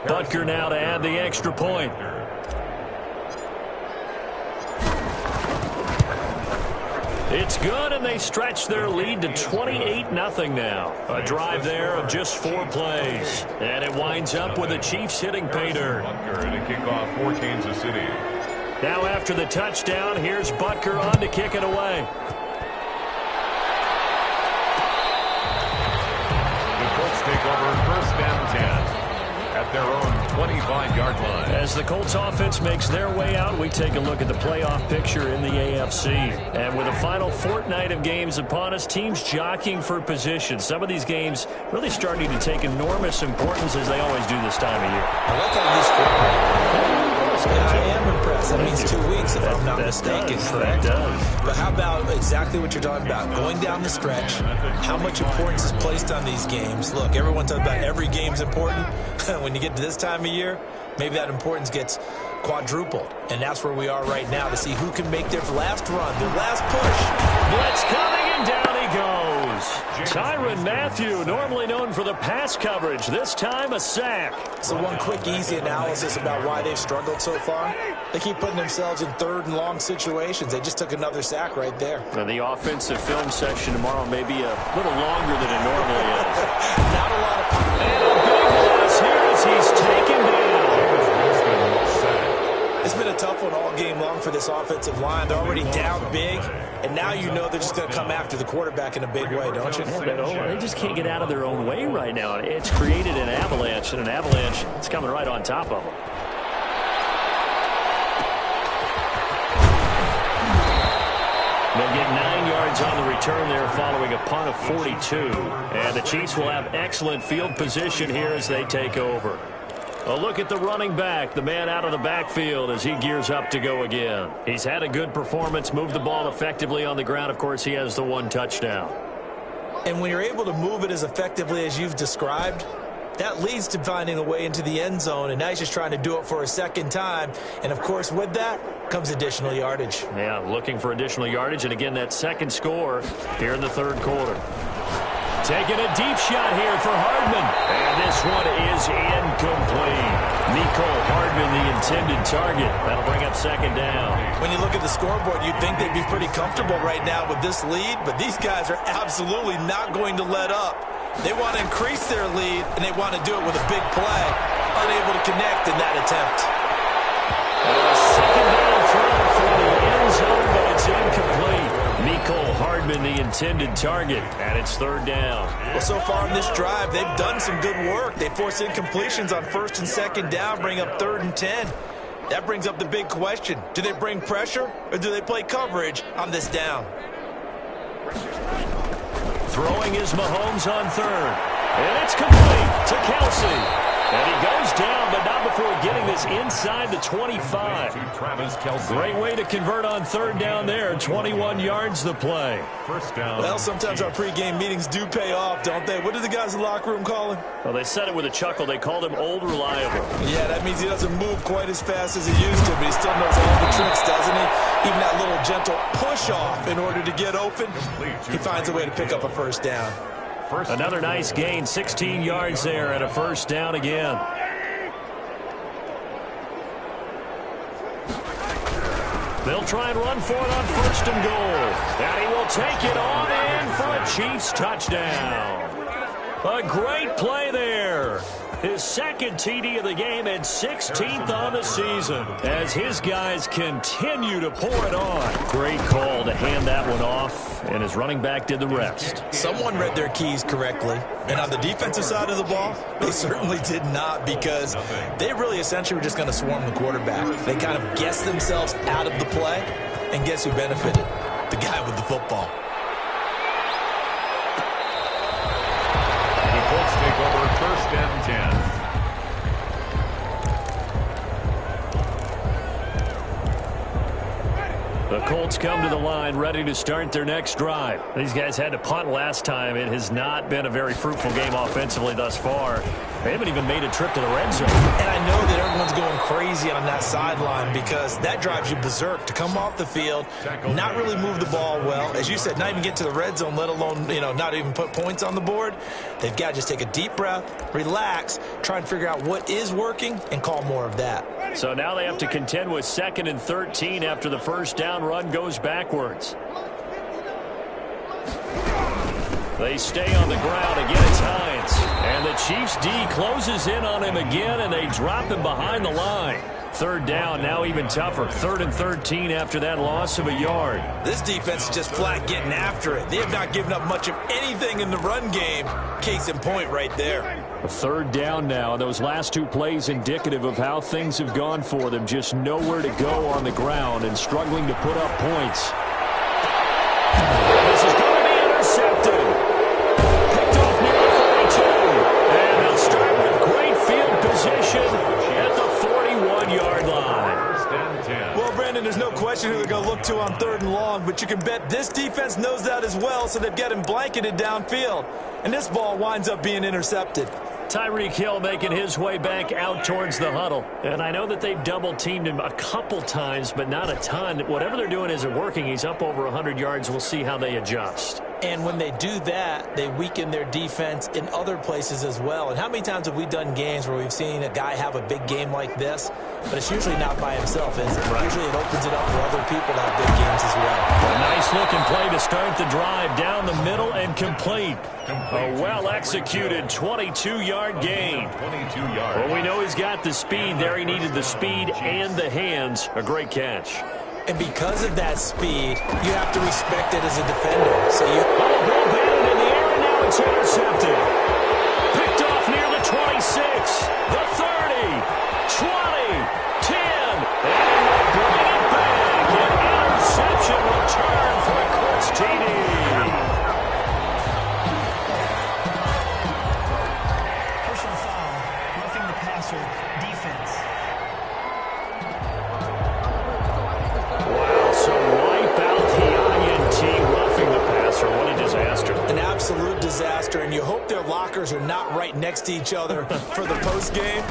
Butker now to add the extra point. It's good, and they stretch their lead to 28-0 now. A drive there of just 4 plays. And it winds up with the Chiefs hitting pay dirt. Butker to kick off for Kansas City. Now after the touchdown, here's Butker on to kick it away. The Colts take over 1st and 10 at their own 25-yard line. As the Colts offense makes their way out, we take a look at the playoff picture in the AFC. And with the final fortnight of games upon us, teams jockeying for position. Some of these games really starting to take enormous importance as they always do this time of year. I like how you struck. I am impressed. That means 2 weeks, if I'm not mistaken, correct? But how about exactly what you're talking about? Going down the stretch, how much importance is placed on these games? Look, everyone talks about every game's important. When you get to this time of year, maybe that importance gets quadrupled. And that's where we are right now to see who can make their last run, their last push. Blitz coming, and down he goes. Tyrann Mathieu, normally known for the pass coverage, this time a sack. So one quick, easy analysis about why they've struggled so far. They keep putting themselves in 3rd and long situations. They just took another sack right there. Now, the offensive film session tomorrow may be a little longer than it normally is. Not a lot of... And a big loss here as he's taken down. It's been a tough one all game long for this offensive line. They're already down big, and now you know they're just going to come after the quarterback in a big way, don't you? Yeah, they just can't get out of their own way right now. It's created an avalanche, and an avalanche is coming right on top of them. They'll get 9 yards on the return there following a punt of 42. And the Chiefs will have excellent field position here as they take over. A look at the running back, the man out of the backfield as he gears up to go again. He's had a good performance, moved the ball effectively on the ground. Of course, he has the 1 touchdown. And when you're able to move it as effectively as you've described, that leads to finding a way into the end zone, and now he's just trying to do it for a second time. And, of course, with that comes additional yardage. Yeah, looking for additional yardage, and again, that second score here in the 3rd quarter. Taking a deep shot here for Hardman. And this one is incomplete. Mecole Hardman, the intended target. That'll bring up 2nd down. When you look at the scoreboard, you'd think they'd be pretty comfortable right now with this lead, but these guys are absolutely not going to let up. They want to increase their lead, and they want to do it with a big play. Unable to connect in that attempt. A 2nd down throw for the end zone, but it's incomplete. Mecole Hardman, the intended target, and it's 3rd down. Well, so far in this drive, they've done some good work. They force incompletions on 1st and 2nd down, bring up 3rd and 10. That brings up the big question. Do they bring pressure, or do they play coverage on this down? Throwing is Mahomes on 3rd. And it's complete to Kelsey. And he goes down, but not before getting this inside the 25. Great way to convert on 3rd down there. 21 yards the play. 1st down. Well, sometimes our pregame meetings do pay off, don't they? What do the guys in the locker room call him? Well, they said it with a chuckle. They called him Old Reliable. Yeah, that means he doesn't move quite as fast as he used to, but he still knows all the tricks, doesn't he? Even that little gentle push-off in order to get open, he finds a way to pick up a 1st down. Another nice gain, 16 yards there, and a 1st down again. They'll try and run for it on 1st and goal. And he will take it on in for a Chiefs touchdown. A great play there. His 2nd TD of the game and 16th on the season as his guys continue to pour it on. Great call to hand that one off, and his running back did the rest. Someone read their keys correctly, and on the defensive side of the ball, they certainly did not, because they really essentially were just going to swarm the quarterback. They kind of guessed themselves out of the play, and guess who benefited? The guy with the football. Colts take over 1st and 10. The Colts come to the line ready to start their next drive. These guys had to punt last time. It has not been a very fruitful game offensively thus far. They haven't even made a trip to the red zone. And I know that everyone's going crazy on that sideline because that drives you berserk to come off the field, not really move the ball well. As you said, not even get to the red zone, let alone, not even put points on the board. They've got to just take a deep breath, relax, try and figure out what is working and call more of that. So now they have to contend with 2nd and 13 after the first down run goes backwards. They stay on the ground. Again, it's Hines. And the Chiefs D closes in on him again, and they drop him behind the line. 3rd down, now even tougher. 3rd and 13 after that loss of a yard. This defense is just flat getting after it. They have not given up much of anything in the run game. Case in point right there. 3rd down now. Those last 2 plays indicative of how things have gone for them. Just nowhere to go on the ground and struggling to put up points. This is going to be intercepted. Picked off near the 42. And they'll start with great field position at the 41-yard line. Well, Brandon, there's no question who they're going to look to on 3rd and long, but you can bet this defense knows that as well, so they've got him blanketed downfield. And this ball winds up being intercepted. Tyreek Hill making his way back out towards the huddle. And I know that they've double-teamed him a couple times, but not a ton. Whatever they're doing isn't working. He's up over 100 yards. We'll see how they adjust. And when they do that, they weaken their defense in other places as well. And how many times have we done games where we've seen a guy have a big game like this, but it's usually not by himself, is it? Right. Usually it opens it up for other people to have big games as well. A nice-looking play to start the drive down the middle and complete. A well-executed 22-yard gain. 22 yards. Well, we know he's got the speed there. He needed the speed and the hands. A great catch. And because of that speed, you have to respect it as a defender. So you ball batted in the air, and now it's intercepted. Picked off near the 26, the 30, 20, 10, and they bring it back. An interception return for a Colts TD. Personal foul, roughing the passer, defense. Wow, so wipe out the INT, roughing the passer. What a disaster. an absolute disaster, and you hope their lockers are not right next to each other for the postgame.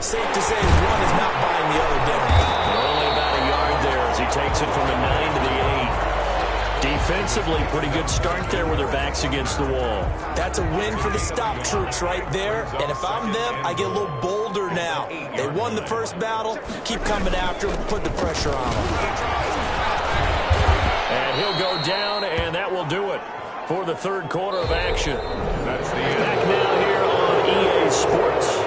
Safe to say one is not buying the other dinner. Only about a yard there as he takes it from the 9 to the 8. Defensively, pretty good start there with their backs against the wall. That's a win for the stop troops right there. And if I'm them, I get a little bolder now. They won the first battle. Keep coming after them. Put the pressure on them. And he'll go down, and that will do it for the third quarter of action. That's the end. Back now here on EA Sports.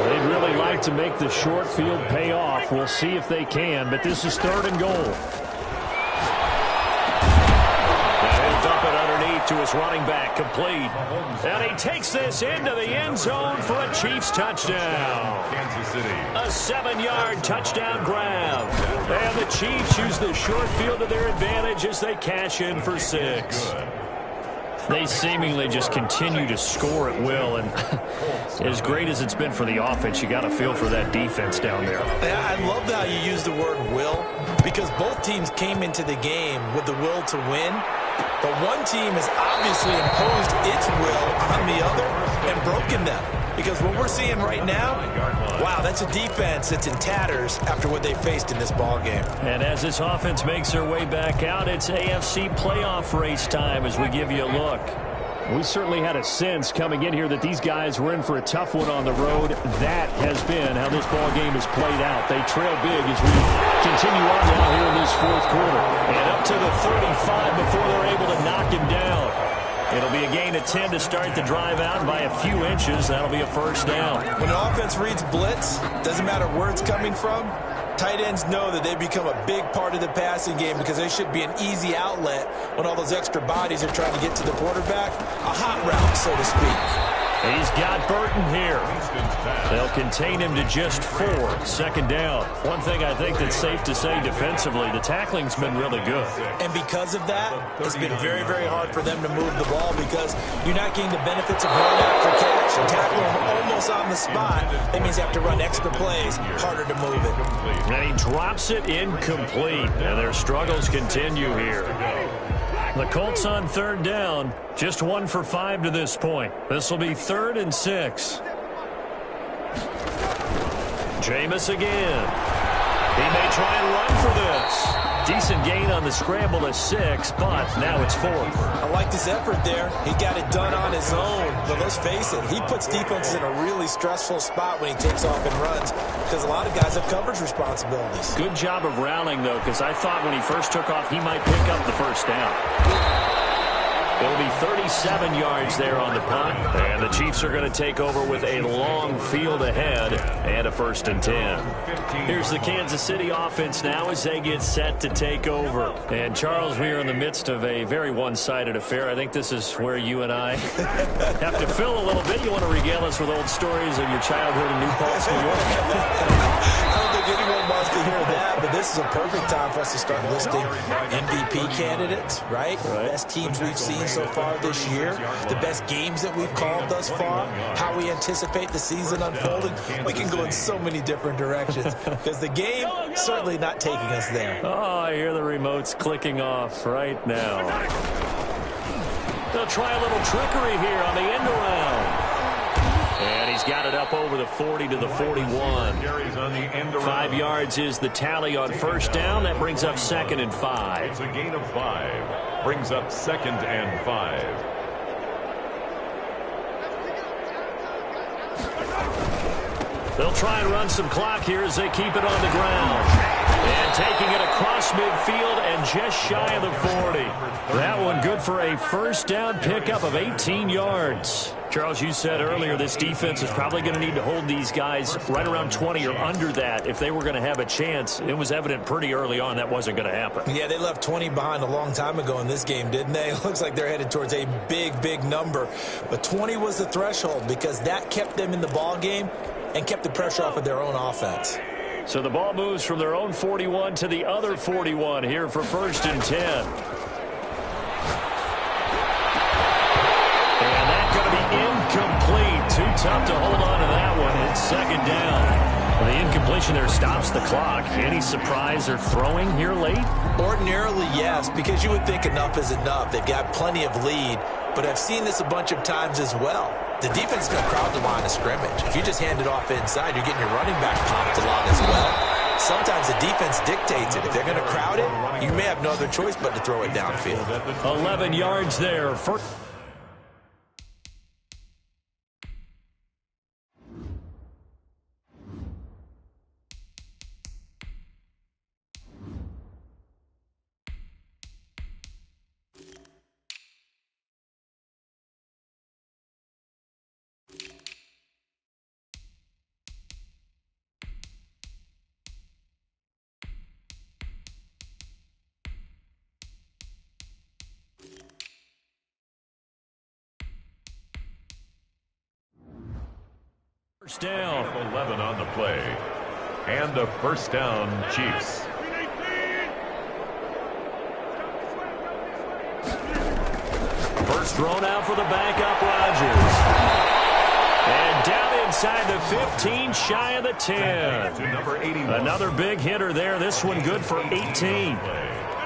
They'd really like to make the short field pay off. We'll see if they can, but this is 3rd and goal. Dump it underneath to his running back, complete. And he takes this into the end zone for a Chiefs touchdown. Kansas City. A 7-yard touchdown grab. And the Chiefs use the short field to their advantage as they cash in for 6. They seemingly just continue to score at will, and as great as it's been for the offense, you got to feel for that defense down there. I love how you use the word will, because both teams came into the game with the will to win, but one team has obviously imposed its will on the other and broken them. Because what we're seeing right now, wow, that's a defense that's in tatters after what they faced in this ball game. And as this offense makes their way back out, it's AFC playoff race time as we give you a look. We certainly had a sense coming in here that these guys were in for a tough one on the road. That has been how this ball game has played out. They trail big as we continue on now here in this fourth quarter. And up to the 35 before they're able to knock him down. It'll be a gain of 10 to start the drive out by a few inches. That'll be a first down. When an offense reads blitz, doesn't matter where it's coming from, tight ends know that they become a big part of the passing game because they should be an easy outlet when all those extra bodies are trying to get to the quarterback. A hot route, so to speak. He's got Burton here. They'll contain him to just 4. 2nd down. One thing I think that's safe to say defensively, the tackling's been really good. And because of that, it's been very, very hard for them to move the ball because you're not getting the benefits of run after catch. And tackling them almost on the spot, that means you have to run extra plays, harder to move it. And he drops it incomplete. And their struggles continue here. The Colts on 3rd down, just 1 for 5 to this point. This will be 3rd and 6. Jameis again. He may try and run for this. Decent gain on the scramble to 6, but now it's 4th. I like this effort there. He got it done on his own. But let's face it, he puts defenses in a really stressful spot when he takes off and runs because a lot of guys have coverage responsibilities. Good job of rallying, though, because I thought when he first took off, he might pick up the first down. It'll be 37 yards there on the punt. And the Chiefs are going to take over with a long field ahead and a 1st and 10. Here's the Kansas City offense now as they get set to take over. And, Charles, we are in the midst of a very one-sided affair. I think this is where you and I have to fill a little bit. You want to regale us with old stories of your childhood in New Paltz, New York? I don't think anyone wants to hear that, but this is a perfect time for us to start listing MVP candidates, right? Best teams we've seen so far this year, the best games that we've called thus far, how we anticipate the season unfolding. We can go in so many different directions because the game certainly not taking us there. Oh, I hear the remotes clicking off right now. They'll try a little trickery here on the end around. And he's got it up over the 40 to the 41. 5 yards is the tally on 1st down. That brings up 2nd and 5. It's a gain of 5. Brings up 2nd and 5. They'll try and run some clock here as they keep it on the ground. And taking it across midfield and just shy of the 40. That one good for a 1st down pickup of 18 yards. Charles, you said earlier this defense is probably going to need to hold these guys right around 20 or under that if they were going to have a chance. It was evident pretty early on that wasn't going to happen. Yeah, they left 20 behind a long time ago in this game, didn't they? It looks like they're headed towards a big, big number. But 20 was the threshold because that kept them in the ball game and kept the pressure off of their own offense. So the ball moves from their own 41 to the other 41 here for 1st and 10. And that's going to be incomplete. Too tough to hold on to that one. It's 2nd down. Well, the incompletion there stops the clock. Any surprise or throwing here late? Ordinarily, yes, because you would think enough is enough. They've got plenty of lead, but I've seen this a bunch of times as well. The defense is going to crowd the line of scrimmage. If you just hand it off inside, you're getting your running back popped along as well. Sometimes the defense dictates it. If they're going to crowd it, you may have no other choice but to throw it downfield. 11 yards there. First down. 11 on the play. And a 1st down, Chiefs. First thrown out for the backup, Rodgers. And down inside the 15, shy of the 10. To number 81. Another big hitter there. This one good for 18.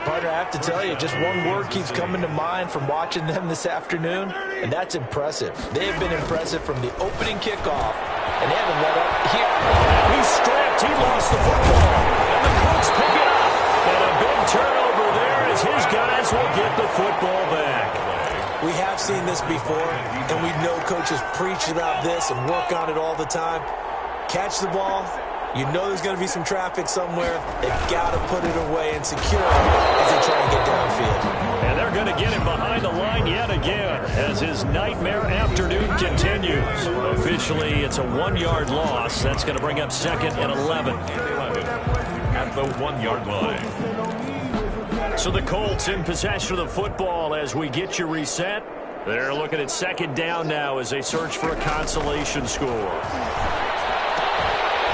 Partner, I have to tell you, just one word keeps coming to mind from watching them this afternoon, and that's impressive. They have been impressive from the opening kickoff, and they haven't let up here. He's strapped. He lost the football. And the Colts pick it up. And a big turnover there as his guys will get the football back. We have seen this before, and we know coaches preach about this and work on it all the time. Catch the ball. You know there's going to be some traffic somewhere. They've got to put it away and secure it as they try and get downfield. And they're going to get him behind the line yet again as his nightmare afternoon continues. Officially, it's a 1-yard loss. That's going to bring up 2nd and 11. At the 1-yard line. So the Colts in possession of the football as we get you reset. They're looking at 2nd down now as they search for a consolation score.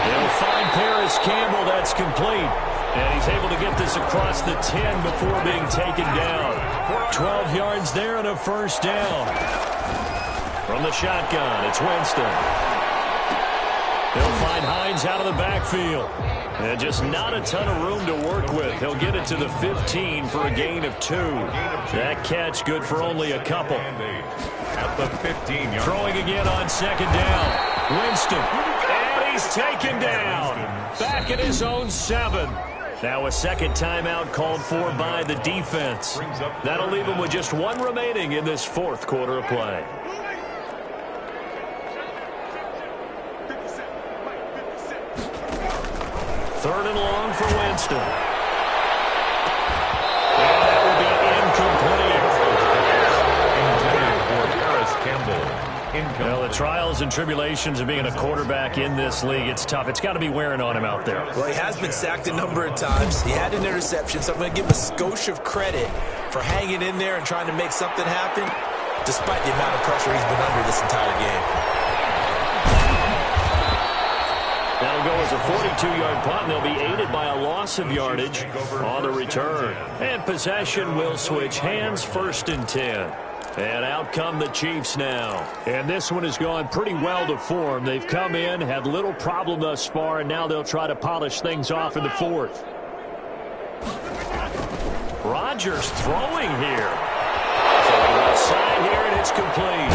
They'll find Paris Campbell. That's complete. And he's able to get this across the 10 before being taken down. 12 yards there and a 1st down. From the shotgun, it's Winston. They'll find Hines out of the backfield. And just not a ton of room to work with. He'll get it to the 15 for a gain of 2. That catch good for only a couple. At the 15-yard. Throwing again on 2nd down. Winston. he's taken down. Back at his own 7. Now a second timeout called for by the defense. That'll leave him with just 1 remaining in this 4th quarter of play. Third and long for Winston. And that will be incomplete. Intended for Paris Campbell. Well, the trials and tribulations of being a quarterback in this league, it's tough. It's got to be wearing on him out there. Well, he has been sacked a number of times. He had an interception, so I'm going to give him a skosh of credit for hanging in there and trying to make something happen, despite the amount of pressure he's been under this entire game. That'll go as a 42-yard punt, and they'll be aided by a loss of yardage on the return. And possession will switch hands, 1st and 10. And out come the Chiefs now. And this one has gone pretty well to form. They've come in, had little problem thus far, and now they'll try to polish things off in the 4th. Rodgers throwing here. So outside here, and it's complete.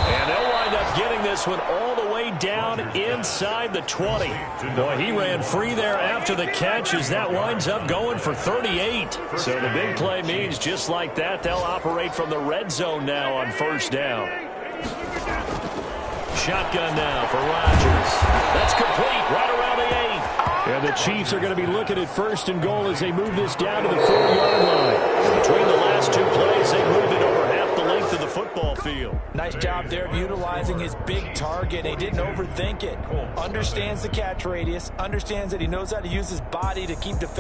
And they'll wind up getting this one all the way down inside the 20. Boy, he ran free there after the catch as that winds up going for 38. So the big play means just like that, they'll operate from the red zone now on 1st down. Shotgun now for Rodgers. That's complete right around the 8. And the Chiefs are going to be looking at 1st and goal as they move this down to the 4-yard line. And between the last 2 plays, they moved it over half the length of the football field. Nice job there of utilizing his big target. He didn't overthink it. Understands the catch radius. Understands that he knows how to use his body to keep defenders